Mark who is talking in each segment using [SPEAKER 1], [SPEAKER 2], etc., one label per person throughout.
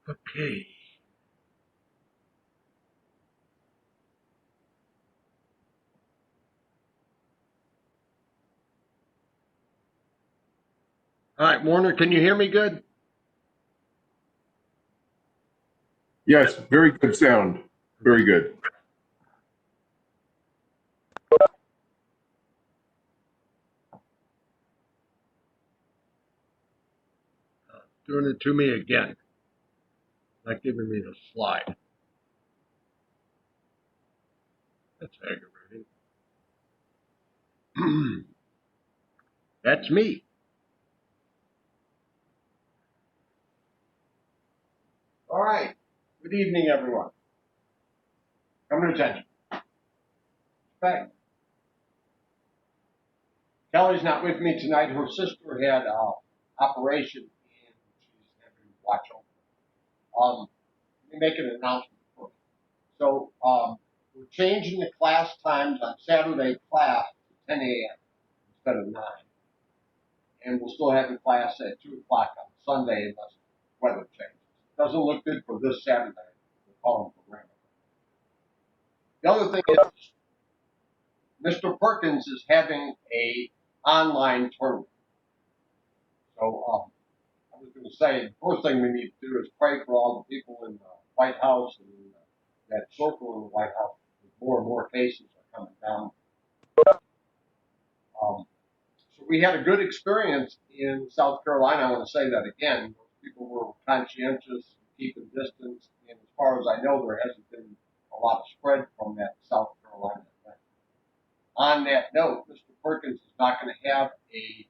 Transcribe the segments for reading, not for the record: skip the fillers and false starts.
[SPEAKER 1] Okay. All right, Warner, can you hear me good?
[SPEAKER 2] Yes, very good sound. Very good.
[SPEAKER 1] Doing it to me again. Not giving me the slide. That's aggravating. That's me. All right. Good evening, everyone. Come to attention. Back. Kelly's not with me tonight. Her sister had an operation and she's having to watch over. Let me make an announcement first. So we're changing the class times on Saturday class to 10 a.m. instead of 9. And we'll still have the class at 2 o'clock on Sunday unless weather changes. Doesn't look good for this Saturday. We'll call them for random. The other thing is Mr. Perkins is having a online tournament. So I was going to say, the first thing we need to do is pray for all the people in the White House and that circle in the White House. More and more cases are coming down. So we had a good experience in South Carolina. I want to say that again. People were conscientious, keeping distance, and as far as I know, there hasn't been a lot of spread from that South Carolina event. On that note, Mr. Perkins is not going to have a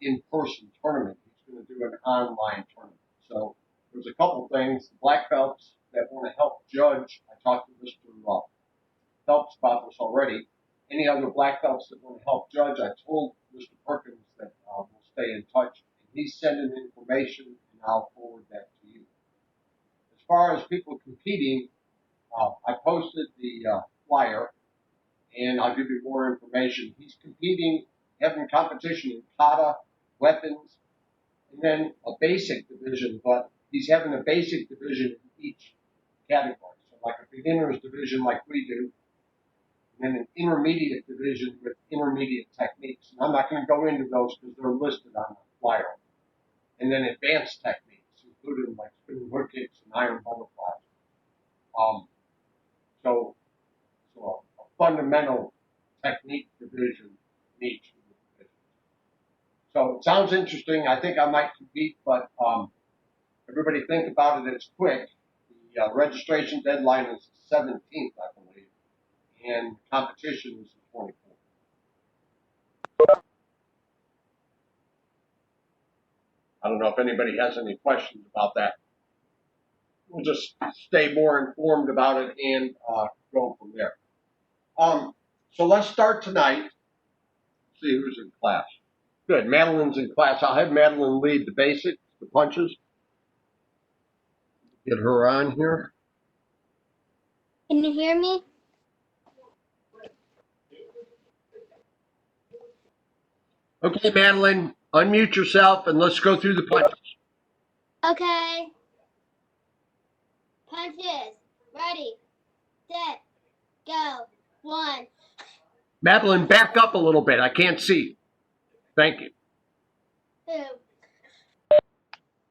[SPEAKER 1] in-person tournament. He's going to do an online tournament. So there's a couple things. The black belts that want to help judge. I talked to Mr. Phelps about this already. Any other black belts that want to help judge, I told Mr. Perkins that we'll stay in touch. And he's sending information, and I'll forward that to you. As far as people competing, I posted the flyer, and I'll give you more information. He's competing, having competition in kata, weapons, and then a basic division, but he's having a basic division in each category. So like a beginner's division like we do, and an intermediate division with intermediate techniques. And I'm not going to go into those because they're listed on the flyer. And then advanced techniques, including like spinning hook kicks and iron butterflies. So a fundamental technique division in each of the divisions. So it sounds interesting. I think I might compete, but everybody think about it. It's quick. The registration deadline is the 17th, I believe, and competition is the 24th. I don't know if anybody has any questions about that. We'll just stay more informed about it and go from there. So let's start tonight. See who's in class. Good. Madeline's in class. I'll have Madeline lead the basics, the punches. Get her on here.
[SPEAKER 3] Can you hear me?
[SPEAKER 1] Okay, Madeline, unmute yourself and let's go through the punches.
[SPEAKER 3] Okay. Punches. Ready. Set. Go. 1.
[SPEAKER 1] Madeline, back up a little bit. I can't see. Thank you.
[SPEAKER 3] 2.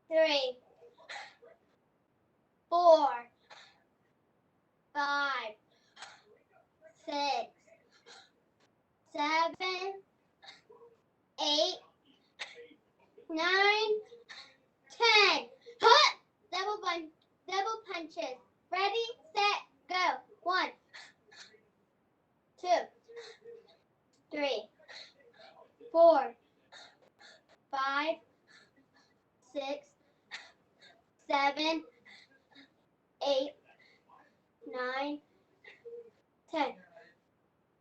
[SPEAKER 3] 3. 4. 5. 6. 7. 8. 9. 10. Hut! Double punches. Ready, set, go. 1. 2. 3. 4. 5. 6. 7. 8. 9. 10.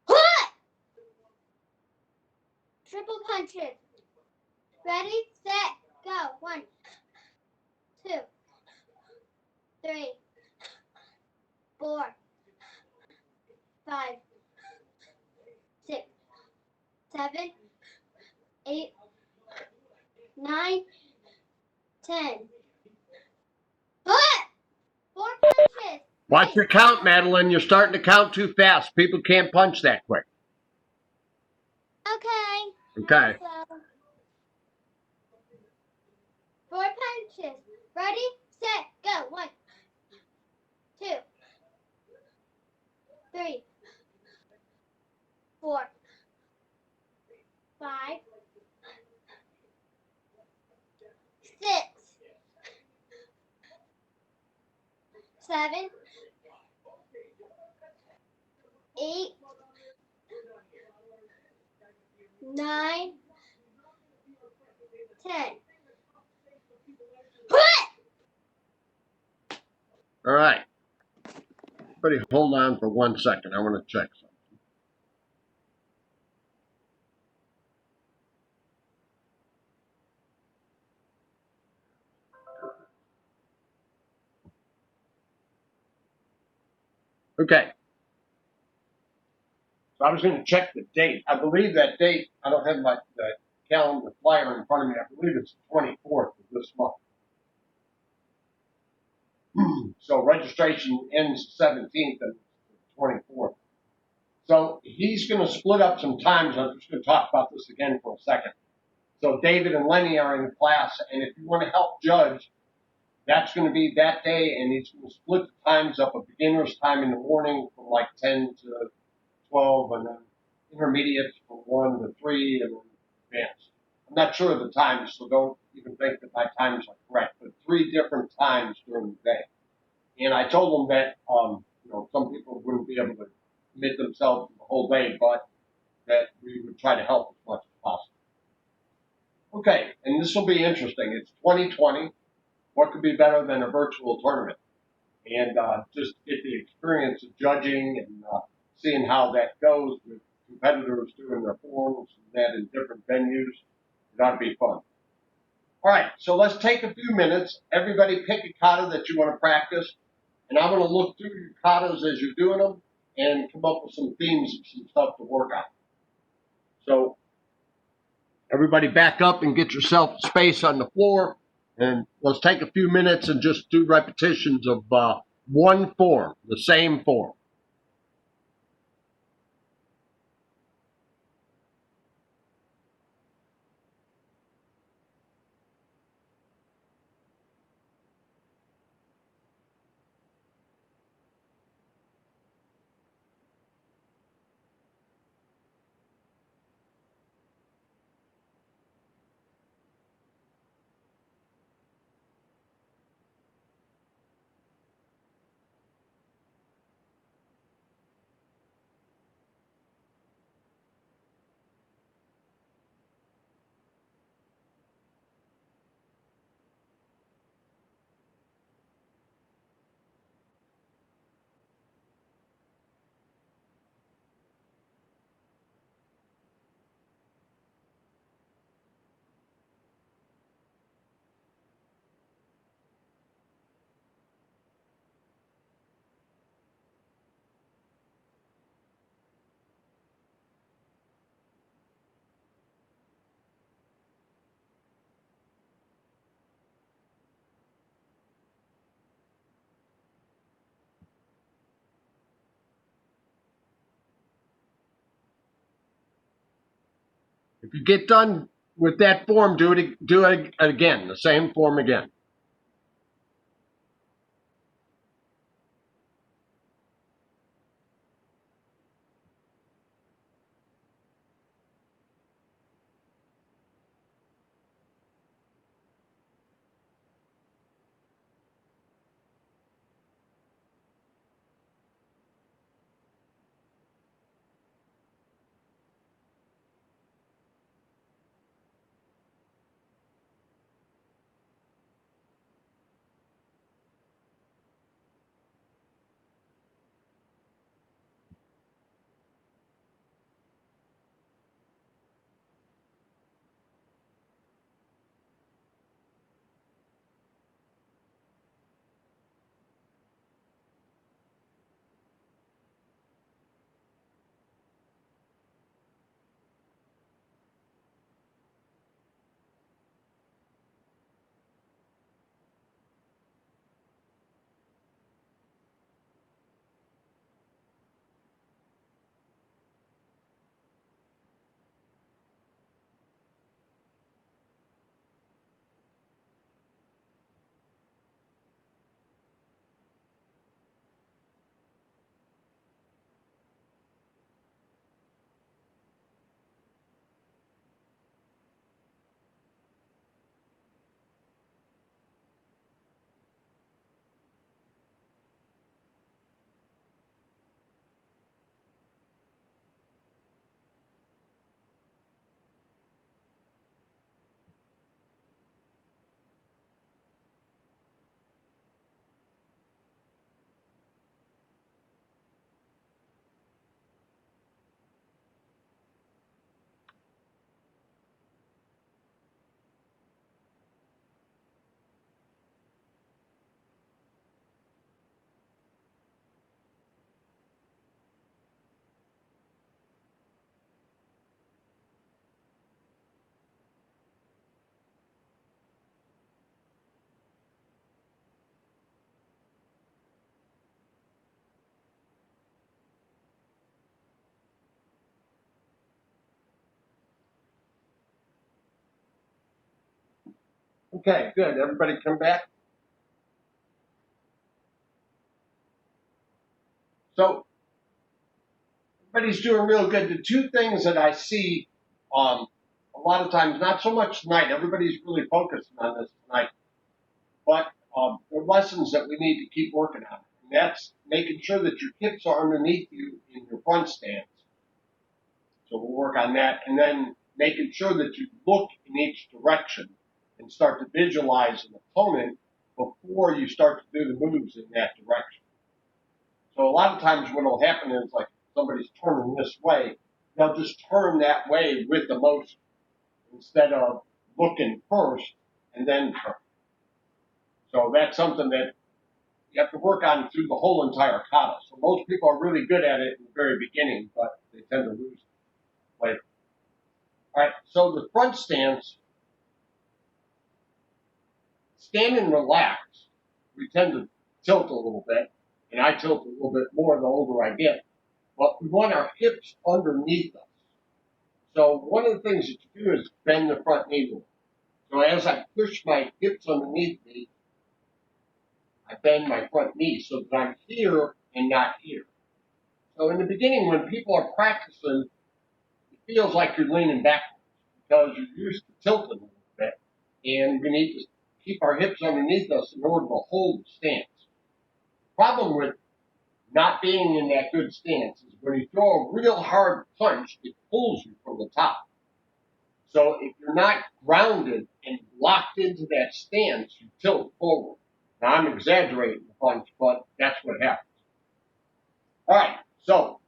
[SPEAKER 3] Hut! Triple punches. Ready, set, go. 1. 2. 3. 4. 5. 6. 7. 8. 9. 10. Hut!
[SPEAKER 1] Watch your count, Madeline. You're starting to count too fast. People can't punch that quick.
[SPEAKER 3] Okay.
[SPEAKER 1] Okay.
[SPEAKER 3] So, 4 punches. Ready, set, go. 1, 2, 3, 4, 5, 6, 7, 8, 9, 10.
[SPEAKER 1] All right. Everybody hold on for 1 second. I want to check something. Okay. So I was going to check the date. I believe that date, I don't have my the calendar flyer in front of me. I believe it's the 24th of this month. So registration ends the 17th and the 24th. So he's going to split up some times. I'm just going to talk about this again for a second. So David and Lenny are in class, and if you want to help judge, that's going to be that day, and he's going to split the times up. A beginner's time in the morning from like 10 to 12, and then intermediates from 1 to 3, and then advanced. I'm not sure of the times, so don't even think that my times are correct, but 3 different times during the day. And I told them that, some people wouldn't be able to commit themselves to the whole day, but that we would try to help as much as possible. Okay, and this will be interesting. It's 2020. What could be better than a virtual tournament? And just get the experience of judging and seeing how that goes with competitors doing their forms and that in different venues. It ought to be fun. All right, so let's take a few minutes. Everybody pick a kata that you want to practice, and I'm going to look through your katas as you're doing them and come up with some themes and some stuff to work on. So everybody back up and get yourself space on the floor, and let's take a few minutes and just do repetitions of one form, the same form. If you get done with that form, do it again, the same form again. Okay, good. Everybody come back. So everybody's doing real good. The two things that I see a lot of times, not so much tonight, everybody's really focusing on this tonight, but the lessons that we need to keep working on. And that's making sure that your hips are underneath you in your front stance. So we'll work on that. And then making sure that you look in each direction and start to visualize an opponent before you start to do the moves in that direction. So a lot of times what will happen is like somebody's turning this way, they'll just turn that way with the motion instead of looking first and then turn. So that's something that you have to work on through the whole entire kata. So most people are really good at it in the very beginning, but they tend to lose it later. All right, so the front stance, standing relaxed, we tend to tilt a little bit, and I tilt a little bit more the older I get, but we want our hips underneath us. So one of the things that you do is bend the front knee a little. So as I push my hips underneath me, I bend my front knee so that I'm here and not here. So in the beginning, when people are practicing, it feels like you're leaning backwards because you're used to tilting a little bit, and we need to keep our hips underneath us in order to hold the stance. The problem with not being in that good stance is when you throw a real hard punch, it pulls you from the top. So if you're not grounded and locked into that stance, you tilt forward. Now I'm exaggerating the punch, but that's what happens. All right, so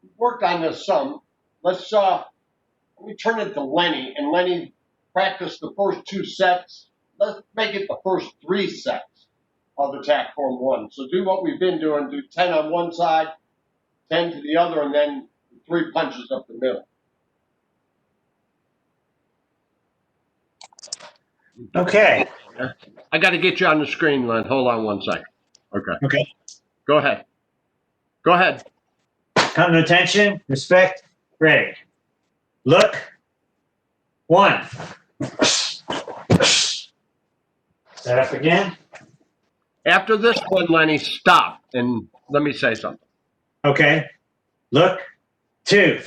[SPEAKER 1] we've worked on this some. Let me turn it to Lenny, and Lenny practice the first 2 sets. Let's make it the first 3 sets of attack form 1. So do what we've been doing. Do 10 on one side, 10 to the other, and then 3 punches up the middle.
[SPEAKER 4] Okay.
[SPEAKER 1] I got to get you on the screen, Len. Hold on one second. Okay.
[SPEAKER 4] Okay.
[SPEAKER 1] Go ahead. Go ahead.
[SPEAKER 4] Come to attention. Respect. Ready. Look. 1. Set up again.
[SPEAKER 1] After this one, Lenny, stop and let me say something.
[SPEAKER 4] Okay. Look. 2.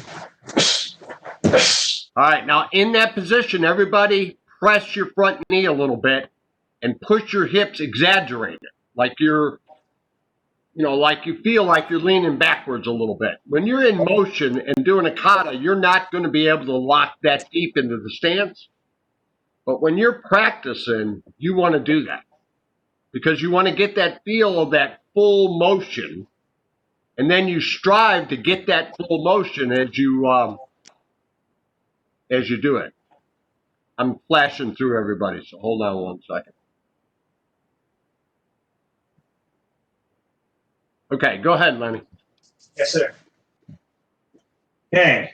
[SPEAKER 1] All right. Now, in that position, everybody press your front knee a little bit and push your hips exaggerated, like you're, like you feel like you're leaning backwards a little bit. When you're in motion and doing a kata, you're not going to be able to lock that deep into the stance. But when you're practicing, you want to do that because you want to get that feel of that full motion, and then you strive to get that full motion as you do it. I'm flashing through everybody, so hold on one second. Okay, go ahead, Lenny.
[SPEAKER 4] Yes, sir. Okay.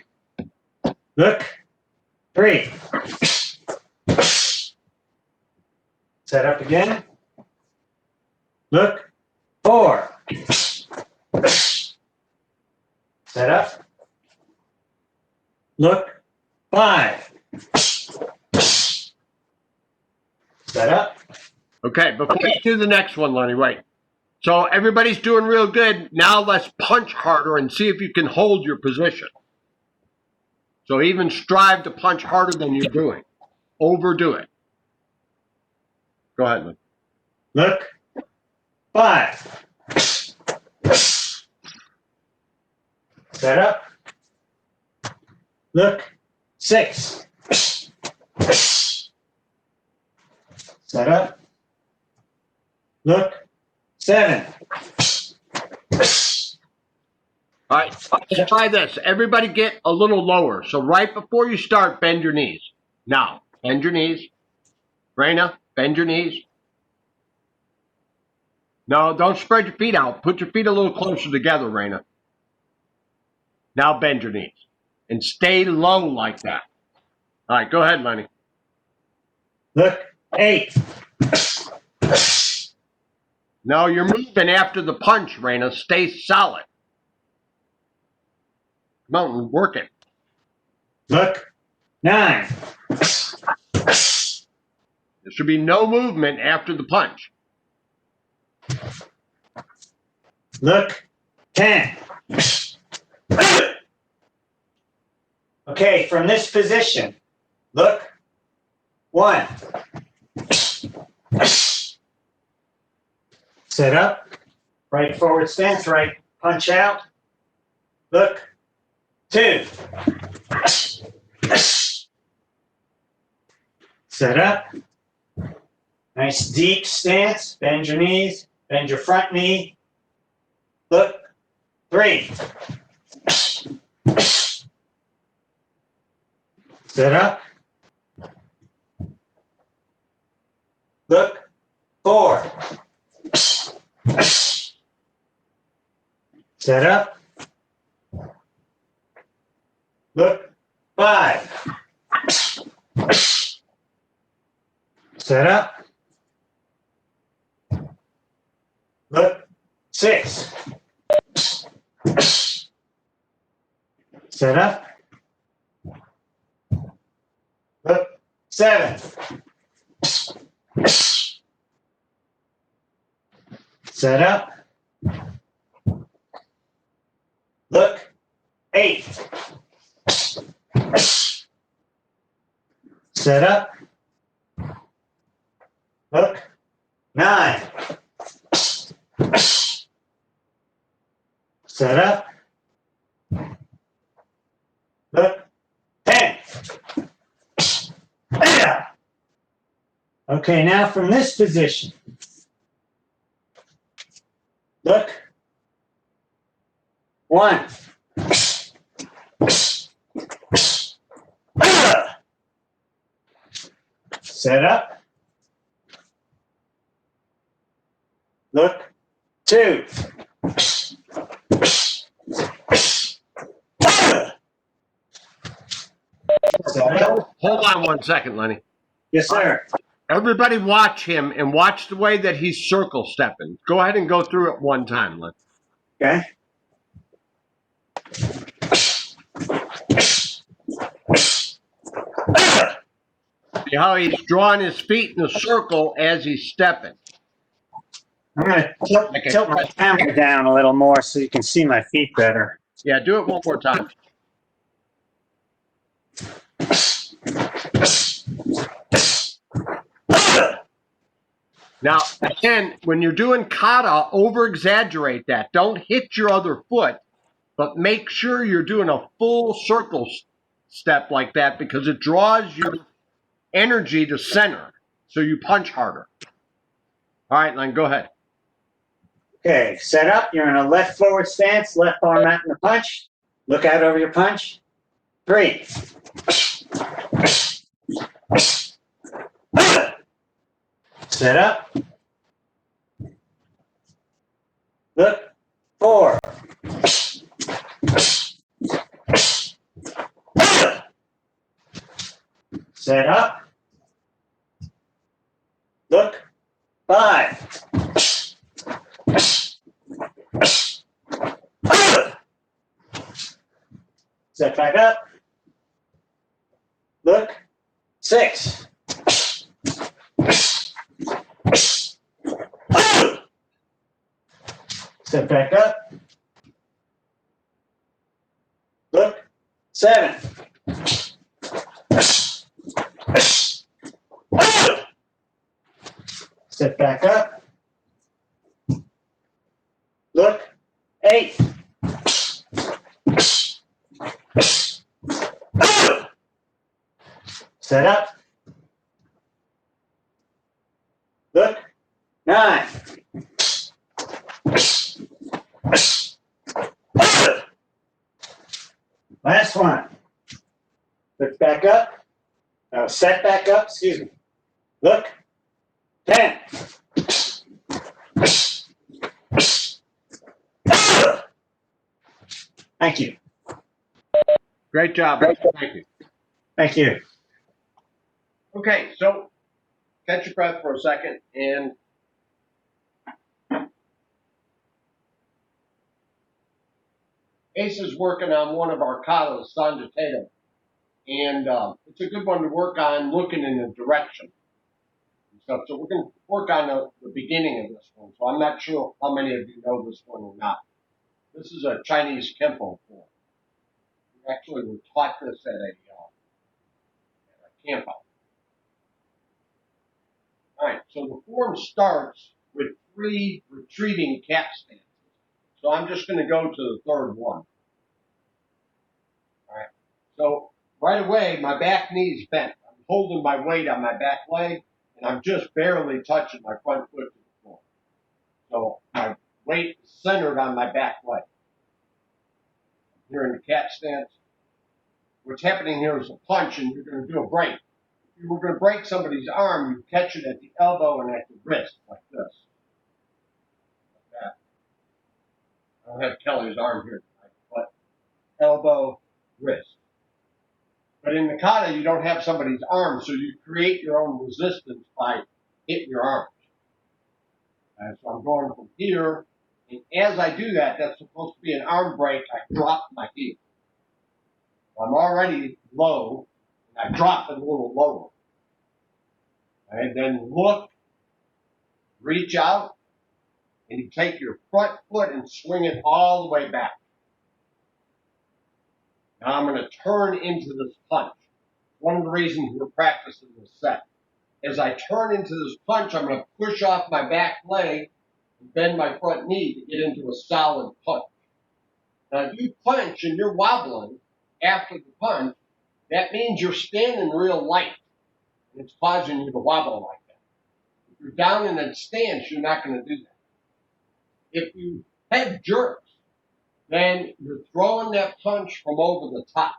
[SPEAKER 4] Look. 3. Set up again. Look. 4. Set up. Look. 5. Set up.
[SPEAKER 1] Okay, before we do the next one, Lenny, wait. So everybody's doing real good. Now let's punch harder and see if you can hold your position. So even strive to punch harder than you're doing. Overdo it. Go ahead, Lenny.
[SPEAKER 4] Look. 5. Set up. Look. 6. Set up. Look. 7.
[SPEAKER 1] All right, let's try this. Everybody get a little lower. So right before you start, bend your knees. Now, bend your knees. Raina, bend your knees. No, don't spread your feet out. Put your feet a little closer together, Raina. Now bend your knees. And stay low like that. All right, go ahead, Lenny.
[SPEAKER 4] Look. 8.
[SPEAKER 1] No, you're moving after the punch, Raina. Stay solid. Come on, work it.
[SPEAKER 4] Look. 9.
[SPEAKER 1] There should be no movement after the punch.
[SPEAKER 4] Look. 10. Okay, from this position, look. 1. Set up. Right forward stance, right punch out. Look. 2. Set up. Nice deep stance. Bend your knees. Bend your front knee. Look. 3. Set up. Look. 4. Set up. Look. 5. Set up. Look. 6. Set up. Look. 7. Set up. Look. 8. Set up. Look. 9. Set up. Look. 10. Yeah. Okay, now from this position. Look. 1. Set up. Look. 2. Set up.
[SPEAKER 1] Hold on 1 second, Lenny.
[SPEAKER 4] Yes, sir.
[SPEAKER 1] Everybody watch him and watch the way that he's circle stepping. Go ahead and go through it 1 time, Lenny.
[SPEAKER 4] Okay.
[SPEAKER 1] See how he's drawing his feet in a circle as he's stepping.
[SPEAKER 4] I'm going to tilt my camera down a little more so you can see my feet better.
[SPEAKER 1] Yeah, do it 1 more time. Now, again, when you're doing kata, over-exaggerate that. Don't hit your other foot, but make sure you're doing a full circle step like that because it draws your energy to center, so you punch harder. All right, Len, go ahead.
[SPEAKER 4] Okay, set up. You're in a left forward stance, left arm out in the punch. Look out over your punch. 3. Set up. Look. 4. Set up. Look. 5. Set back up. Look. 6. Step back up. Look. 7. Step back up. Look. 8. Set up. Look. 9. Last one. Look back up. No, set back up, excuse me. Look. 10. Thank you.
[SPEAKER 1] Great job. Thank you.
[SPEAKER 4] Thank you.
[SPEAKER 1] Okay, so catch your breath for a second, and Ace is working on one of our katas, Sanjitato. And it's a good one to work on looking in a direction and stuff. So we're going to work on the beginning of this one. So I'm not sure how many of you know this one or not. This is a Chinese Kempo form. We actually were taught this at a camp out. All right, so the form starts with 3 retreating cat stances. So I'm just going to go to the third one. All right, so right away, my back knee is bent. I'm holding my weight on my back leg, and I'm just barely touching my front foot to the floor. So my weight is centered on my back leg. Here in the cat stance, what's happening here is a punch, and you're going to do a break. If you were going to break somebody's arm, you catch it at the elbow and at the wrist, like this. Like that. I don't have Kelly's arm here tonight, but elbow, wrist. But in the kata, you don't have somebody's arm, so you create your own resistance by hitting your arms. So I'm going from here, and as I do that, that's supposed to be an arm break. I drop my heel. I'm already low, and I drop it a little lower. And then look, reach out, and you take your front foot and swing it all the way back. Now I'm going to turn into this punch. One of the reasons we're practicing this set. As I turn into this punch, I'm going to push off my back leg and bend my front knee to get into a solid punch. Now if you punch and you're wobbling after the punch, that means you're standing real light, and it's causing you to wobble like that. If you're down in that stance, you're not going to do that. If you have jerks, then you're throwing that punch from over the top,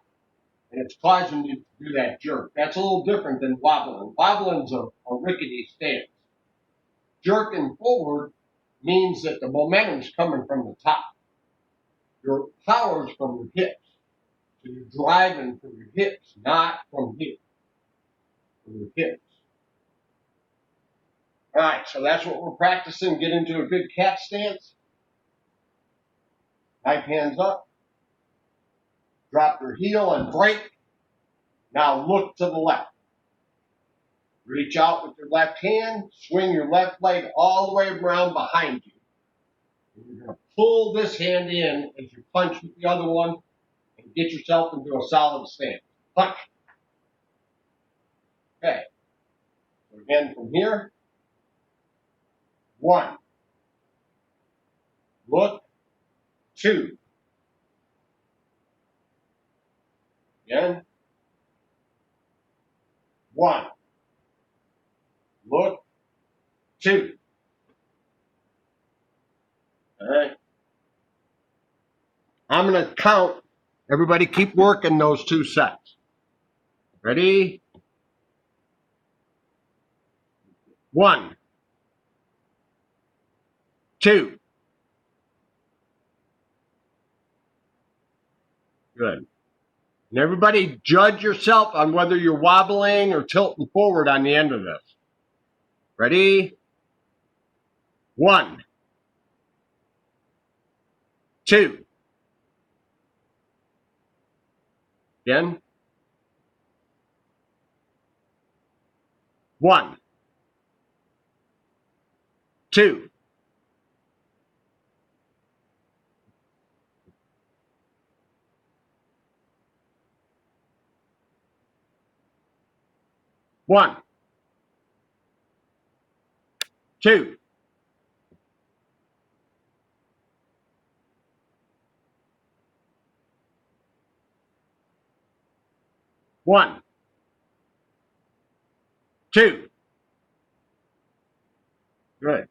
[SPEAKER 1] and it's causing you to do that jerk. That's a little different than wobbling. Wobbling's a rickety stance. Jerking forward means that the momentum's coming from the top. Your power's from your hips. So you're driving from your hips, not from here. From your hips. All right, so that's what we're practicing. Get into a good cat stance. Knife hands up. Drop your heel and break. Now look to the left. Reach out with your left hand. Swing your left leg all the way around behind you. And you're going to pull this hand in as you punch with the other one and get yourself into a solid stance. Punch. Okay. So again from here. 1. Look. 2. Again. 1. Look. 2. All right. I'm going to count. Everybody keep working those 2 sets. Ready? 1. 2. Good. And everybody judge yourself on whether you're wobbling or tilting forward on the end of this. Ready? 1. 2. Again. 1. 2. 1. 2. 1. 2. Good.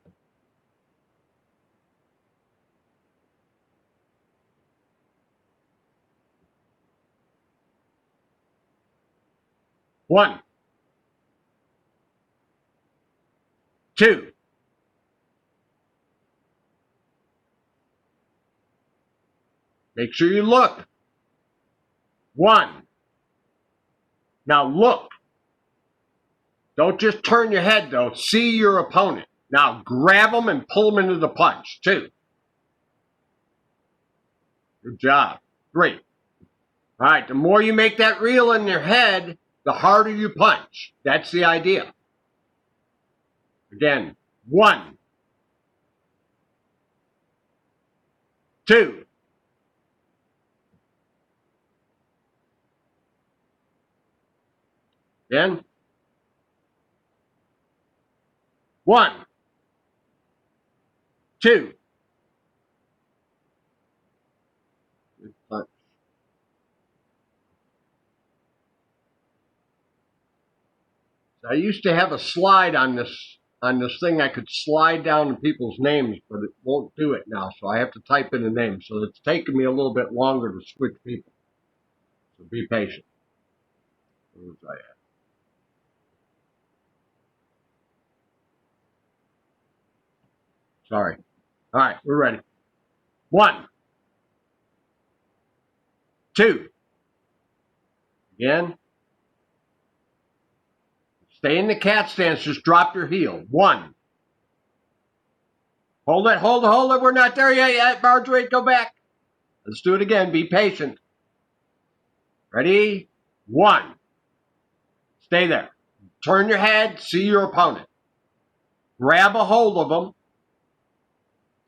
[SPEAKER 1] 1. 2. Make sure you look. 1. Now look. Don't just turn your head though. See your opponent. Now grab them and pull them into the punch. 2. Good job. 3. All right, the more you make that reel in your head, the harder you punch. That's the idea. Again, 1, 2. Again. 1, 2. Good punch. I used to have a slide on this thing. I could slide down people's names, but it won't do it now. So I have to type in a name. So it's taken me a little bit longer to switch people. So be patient. Where was I at? Sorry. All right, we're ready. 1, 2. Again. Stay in the cat stance. Just drop your heel. 1. Hold it, hold it, hold it. We're not there yet. Marjorie, go back. Let's do it again. Be patient. Ready? 1. Stay there. Turn your head. See your opponent. Grab a hold of him.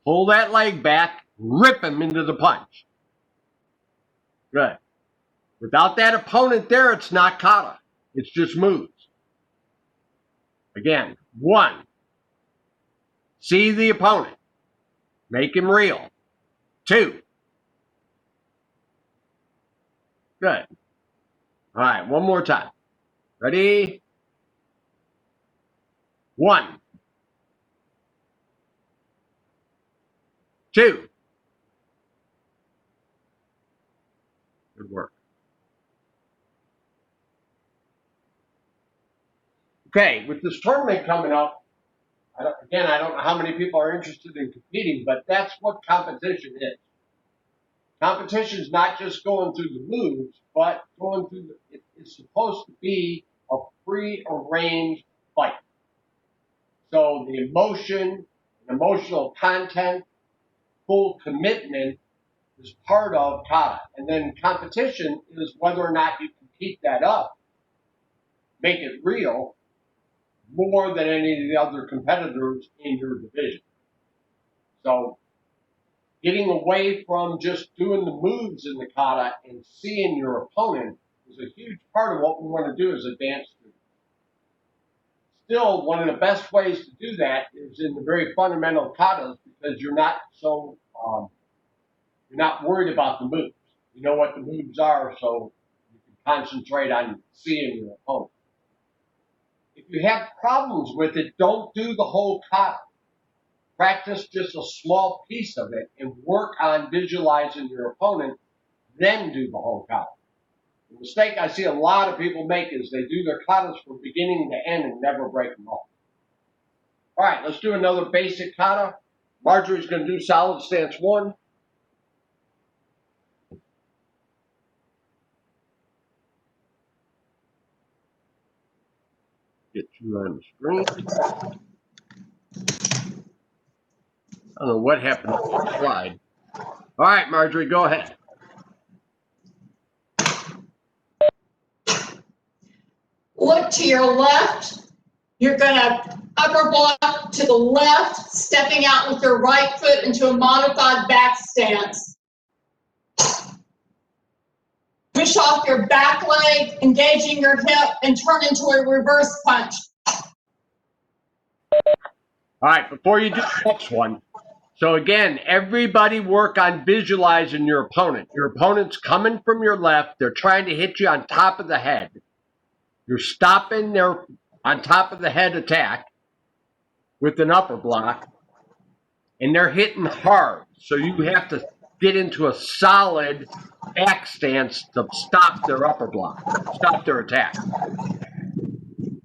[SPEAKER 1] Pull that leg back. Rip him into the punch. Good. Without that opponent there, it's not kata. It's just moves. Again, 1. See the opponent. Make him real. 2. Good. All right, one more time. Ready? 1, 2. Good work. Okay, with this tournament coming up, I don't know how many people are interested in competing, but that's what competition is. Competition is not just going through the moves, but going through it's supposed to be a pre-arranged fight. So the emotional content, full commitment is part of kata. And then competition is whether or not you can keep that up, make it real, more than any of the other competitors in your division. So getting away from just doing the moves in the kata and seeing your opponent is a huge part of what we want to do as advanced students. Still, one of the best ways to do that is in the very fundamental katas because you're not worried about the moves. You know what the moves are, so you can concentrate on seeing your opponent. If you have problems with it, don't do the whole kata. Practice just a small piece of it and work on visualizing your opponent, then do the whole kata. The mistake I see a lot of people make is they do their katas from beginning to end and never break them off. All right, let's do another basic kata. Marjorie's going to do solid stance 1. Get you on the screen. I don't know what happened to the slide. All right, Marjorie, go ahead.
[SPEAKER 5] Look to your left. You're going to upper block to the left, stepping out with your right foot into a modified back stance. Push off your back leg, engaging your hip, and turn into a reverse punch.
[SPEAKER 1] All right, before you do the next one, so again, everybody work on visualizing your opponent. Your opponent's coming from your left. They're trying to hit you on top of the head. You're stopping their on top of the head attack with an upper block, and they're hitting hard. So you have to get into a solid back stance to stop their upper block, stop their attack.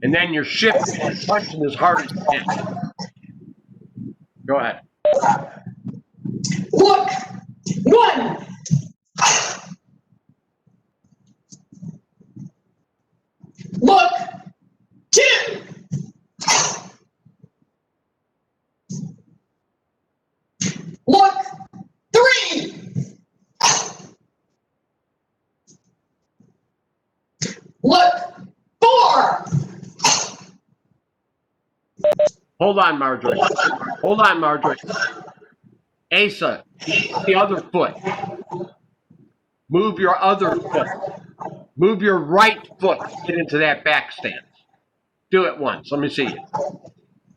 [SPEAKER 1] And then you're shifting and punching as hard as you can. Go ahead.
[SPEAKER 5] Look. 1. Look. 2. Look. 3. Look, 4.
[SPEAKER 1] Hold on, Marjorie. Hold on, Marjorie. Asa, the other foot. Move your other foot. Move your right foot. Get into that back stance. Do it once. Let me see you.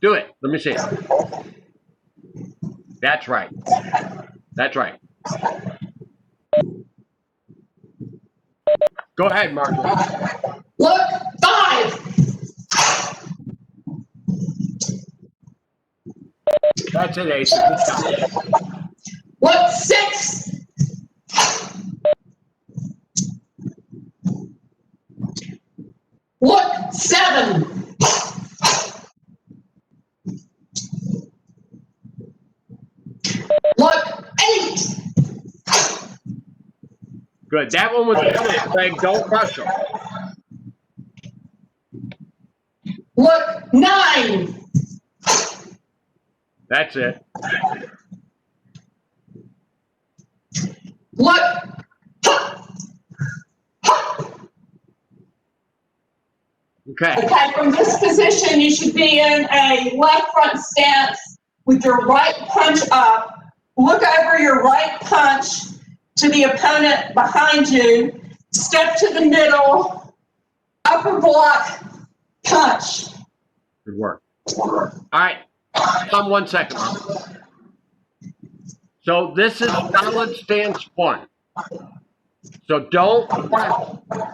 [SPEAKER 1] Do it. Let me see it. That's right. That's right. Go ahead, Marjorie.
[SPEAKER 5] Look, 5.
[SPEAKER 1] That's it, Asa. Good job.
[SPEAKER 5] Look, 6. Look, 7. Look, 8.
[SPEAKER 1] Good. That one was good, Craig. Don't rush them.
[SPEAKER 5] Look, 9.
[SPEAKER 1] That's it.
[SPEAKER 5] Look.
[SPEAKER 1] Okay.
[SPEAKER 5] Okay, from this position, you should be in a left front stance with your right punch up. Look over your right punch to the opponent behind you. Step to the middle, upper block, punch.
[SPEAKER 1] Good work. All right. Hold on 1 second, Mom. So this is solid stance 1. So don't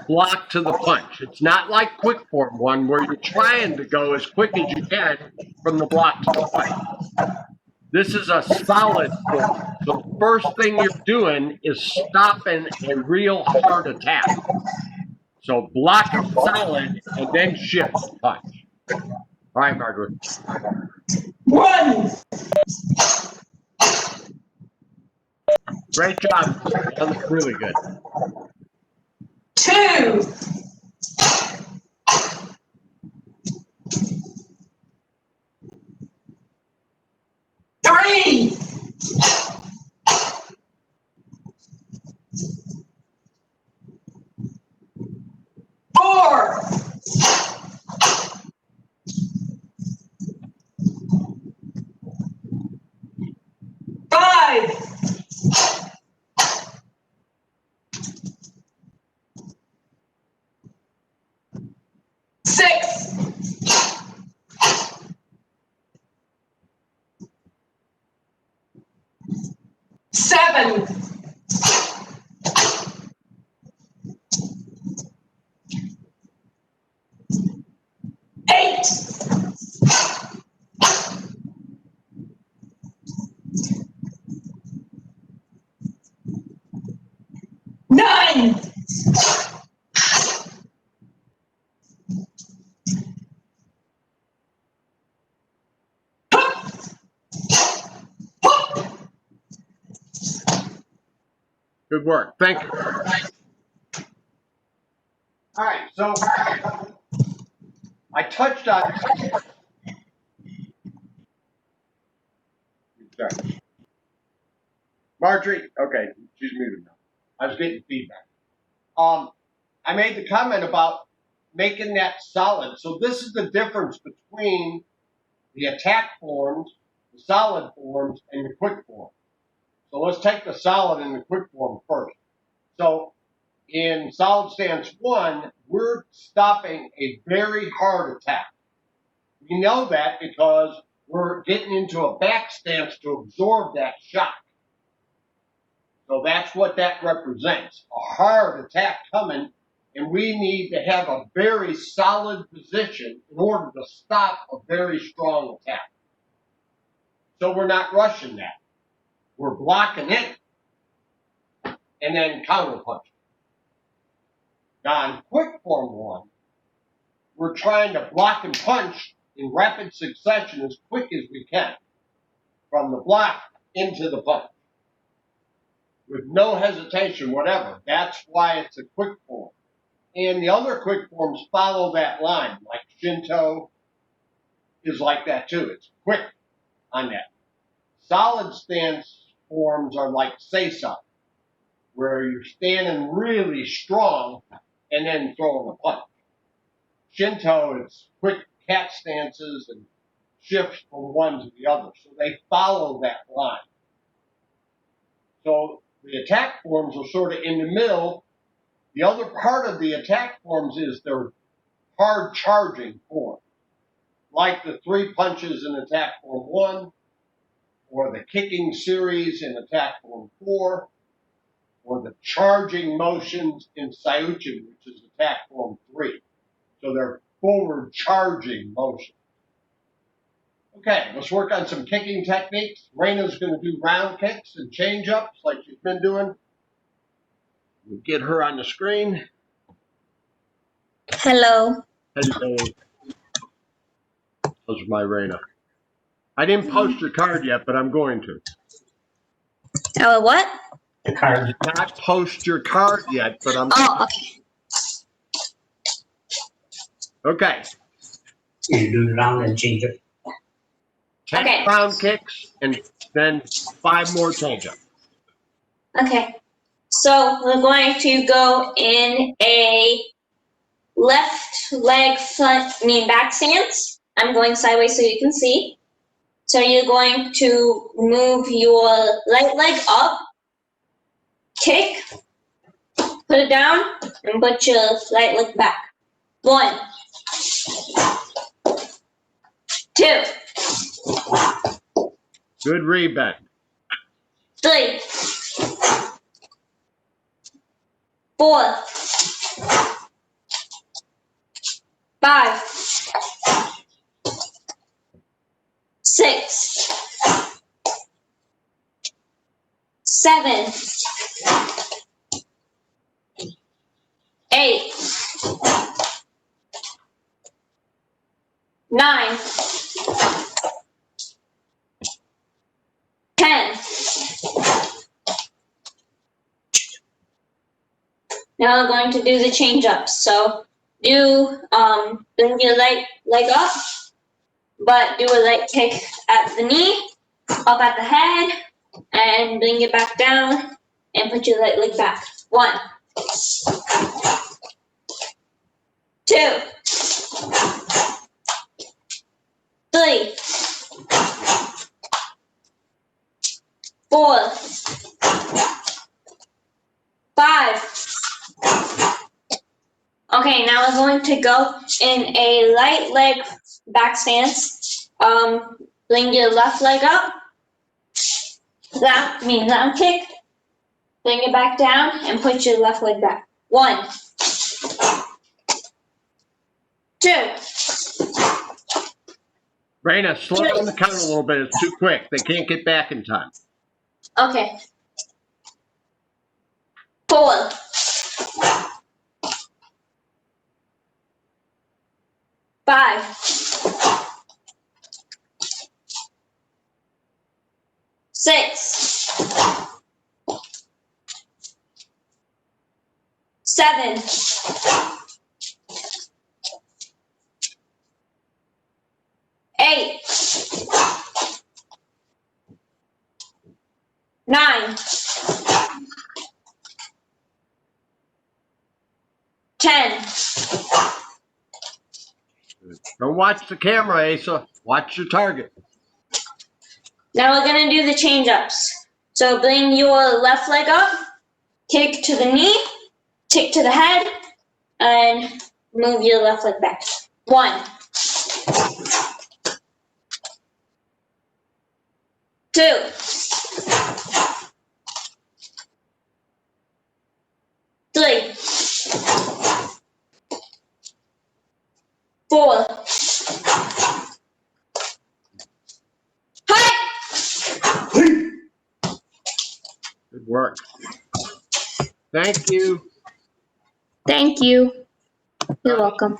[SPEAKER 1] block to the punch. It's not like quick form 1 where you're trying to go as quick as you can from the block to the punch. This is a solid form. So the first thing you're doing is stopping a real hard attack. So block it solid and then shift to punch. All right, Marjorie.
[SPEAKER 5] 1,
[SPEAKER 1] Great job. That was really good.
[SPEAKER 5] 2, 3, 4, 5, 6, 7, 8, 9, 10.
[SPEAKER 1] Good work. Thank you. All right, so I touched on. Sorry. Marjorie, okay, she's muted now. I was getting feedback. I made the comment about making that solid. So this is the difference between the attack forms, the solid forms, and the quick form. So let's take the solid and the quick form first. So in solid stance 1, we're stopping a very hard attack. We know that because we're getting into a back stance to absorb that shock. So that's what that represents, a hard attack coming, and we need to have a very solid position in order to stop a very strong attack. So we're not rushing that. We're blocking it and then counterpunching. Now in quick form 1, we're trying to block and punch in rapid succession as quick as we can from the block into the punch with no hesitation whatever. That's why it's a quick form. And the other quick forms follow that line, like Shinto is like that too. It's quick on that. Solid stance forms are like Seisai, where you're standing really strong and then throwing a punch. Shinto, it's quick cat stances and shifts from one to the other. So they follow that line. So the attack forms are sort of in the middle. The other part of the attack forms is their hard charging form, like the 3 punches in attack form 1, or the kicking series in attack form 4, or the charging motions in Sayuchin, which is attack form 3. So they're forward charging motions. Okay, let's work on some kicking techniques. Raina's going to do round kicks and change ups like she's been doing. We'll get her on the screen.
[SPEAKER 6] Hello.
[SPEAKER 1] Hello. Those are my Raina. I didn't post your card yet, but I'm going to.
[SPEAKER 6] Oh, what?
[SPEAKER 4] The card.
[SPEAKER 1] Did not post your card yet, but I'm.
[SPEAKER 6] Oh, okay.
[SPEAKER 1] Okay.
[SPEAKER 4] You do round and change it.
[SPEAKER 1] 10
[SPEAKER 6] Okay.
[SPEAKER 1] round kicks and then 5 more change ups.
[SPEAKER 6] Okay. So we're going to go in a left leg back stance. I'm going sideways so you can see. So you're going to move your right leg up, kick, put it down, and put your right leg back. 1, 2,
[SPEAKER 1] Good rebend.
[SPEAKER 6] 3, 4, 5, 6, 7, 8, 9, 10. Now we're going to do the change ups. So bring your right leg up, but do a light kick at the knee, up at the head, and bring it back down and put your right leg back. 1, 2, 3, 4, 5. Okay, now we're going to go in a right leg back stance. Bring your left leg up. Round kick. Bring it back down and put your left leg back. 1, 2.
[SPEAKER 1] Raina, slow down the count a little bit. It's too quick. They can't get back in time.
[SPEAKER 6] Okay. 4, 5, 6, 7, 8, 9, 10.
[SPEAKER 1] Don't watch the camera, Asa. Watch your target.
[SPEAKER 6] Now we're going to do the change ups. So bring your left leg up, kick to the knee, kick to the head, and move your left leg back. 1, 2, 3, 4. Hi!
[SPEAKER 1] Good work. Thank you.
[SPEAKER 6] Thank you. You're welcome.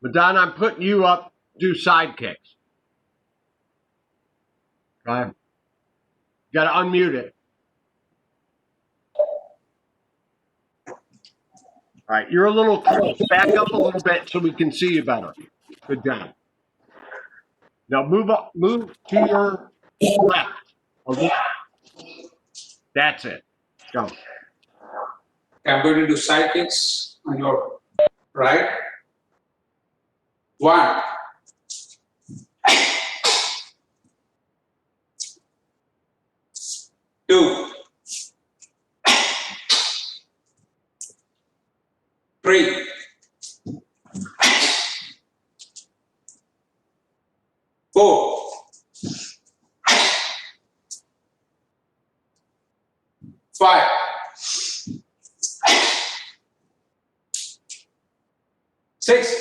[SPEAKER 1] Madonna, I'm putting you up. Do side kicks. Okay? You got to unmute it. All right, you're a little close. Back up a little bit so we can see you better. Good job. Now move to your left. Okay. That's it. Go.
[SPEAKER 7] I'm going to do side kicks on your right. 1, 2, 3, 4, 5, 6,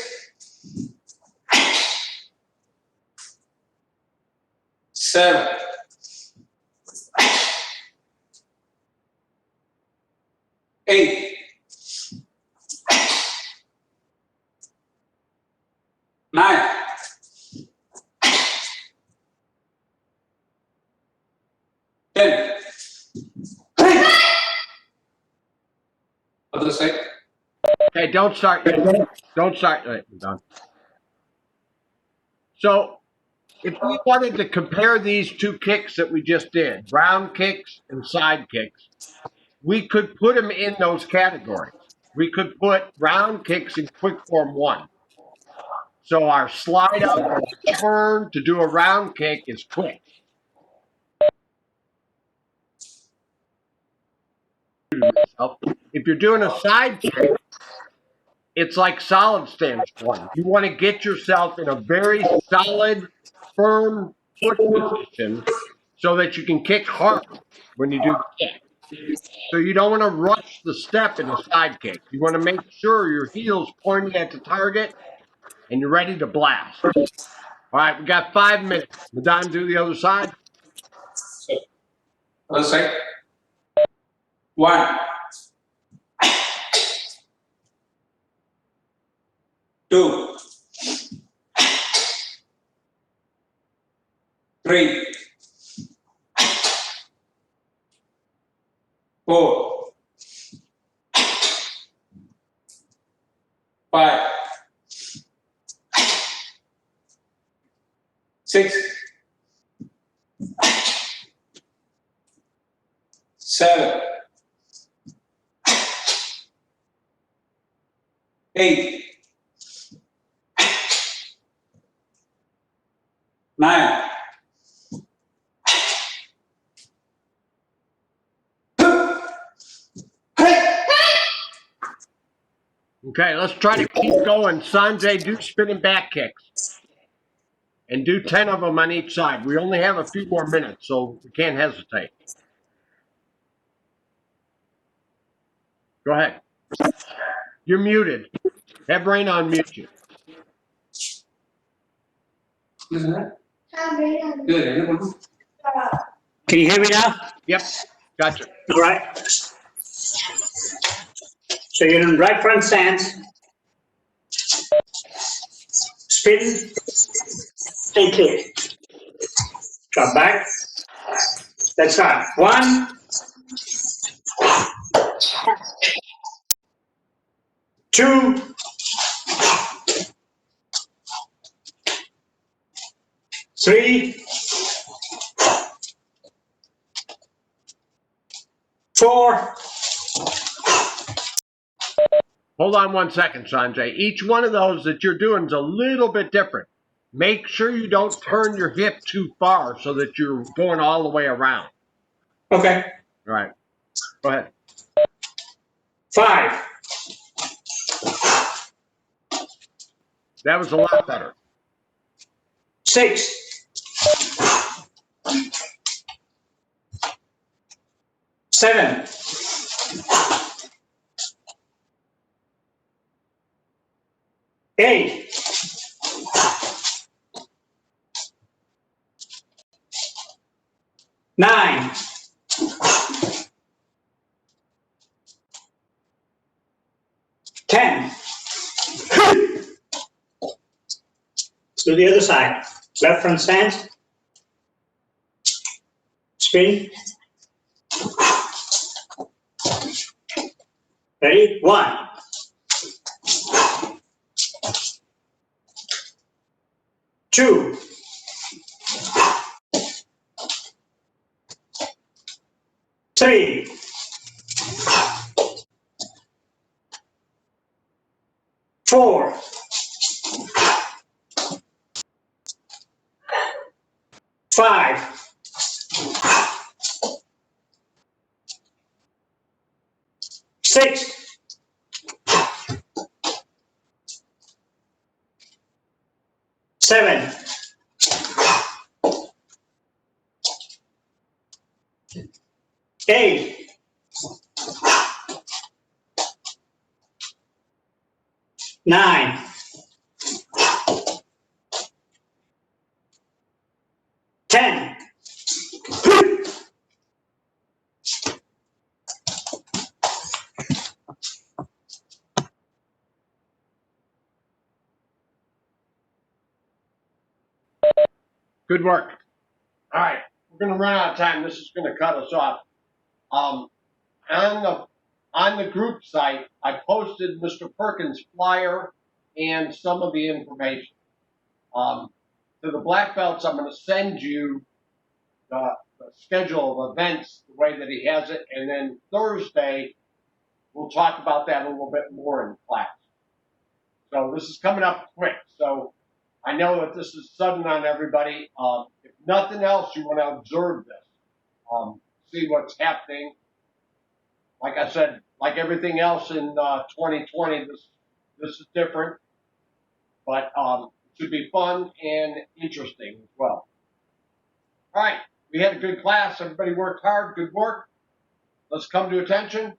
[SPEAKER 7] 7, 8, 9, 10. Other side.
[SPEAKER 1] Okay, don't start yet. Don't start yet. I'm done. So, if we wanted to compare these two kicks that we just did, round kicks and side kicks, we could put them in those categories. We could put round kicks in quick form 1. So our slide up or turn to do a round kick is quick. If you're doing a side kick, it's like solid stance 1. You want to get yourself in a very solid, firm foot position so that you can kick hard when you do the kick. So you don't want to rush the step in a side kick. You want to make sure your heel's pointing at the target and you're ready to blast. All right, we got 5 minutes. Madeline, do the other side.
[SPEAKER 7] Other side. 1, 2, 3, 4, 5, 6, 7, 8, 9.
[SPEAKER 1] Okay, let's try to keep going. Sanjay, do spinning back kicks. And do 10 of them on each side. We only have a few more minutes, so we can't hesitate. Go ahead. You're muted. Have Rain on mute you.
[SPEAKER 7] Good.
[SPEAKER 4] Can you hear me now?
[SPEAKER 1] Yep, gotcha.
[SPEAKER 4] All right. So you're in right front stance. Spin and kick. Drop back. That's right. 1, 2, 3, 4.
[SPEAKER 1] Hold on 1 second, Sanjay. Each one of those that you're doing is a little bit different. Make sure you don't turn your hip too far so that you're going all the way around.
[SPEAKER 4] Okay.
[SPEAKER 1] All right. Go ahead.
[SPEAKER 4] 5,
[SPEAKER 1] That was a lot better.
[SPEAKER 4] 6, 7, 8, 9, 10. Let's do the other side. Left front stance. Spin. Ready? 1, 2, 3, 4. 5. 6. 7. 8. 9. 10.
[SPEAKER 1] Good work. All right, we're going to run out of time. This is going to cut us off. On the group site, I posted Mr. Perkins' flyer and some of the information. To the black belts, I'm going to send you the schedule of events the way that he has it, and then Thursday we'll talk about that a little bit more in class. So this is coming up quick. So I know that this is sudden on everybody. If nothing else, you want to observe this, see what's happening. Like I said, like everything else in 2020, this is different, but it should be fun and interesting as well. All right, we had a good class. Everybody worked hard. Good work. Let's come to attention.